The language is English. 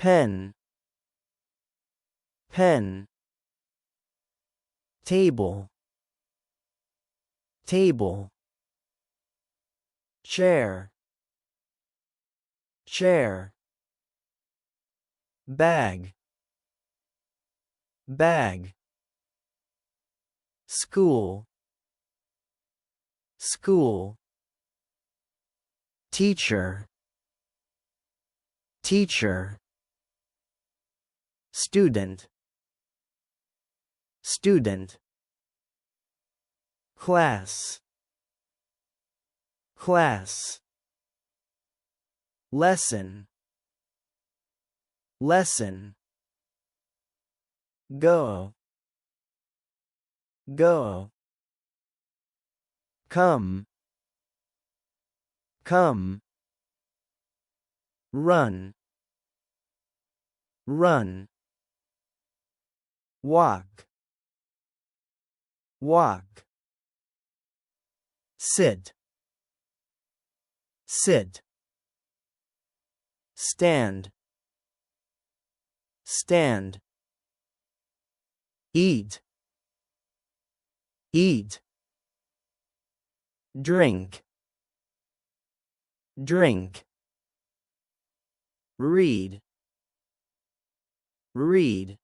pen, pen. Table, table. Chair, chair. Bag, bag. School, school. Teacher, teacher. Student, student. Class, class. Lesson, lesson. Go, go. Come, come. Run, run. Walk, walk. Sit, sit. Stand, stand. Eat, eat. Drink, drink. Read, read.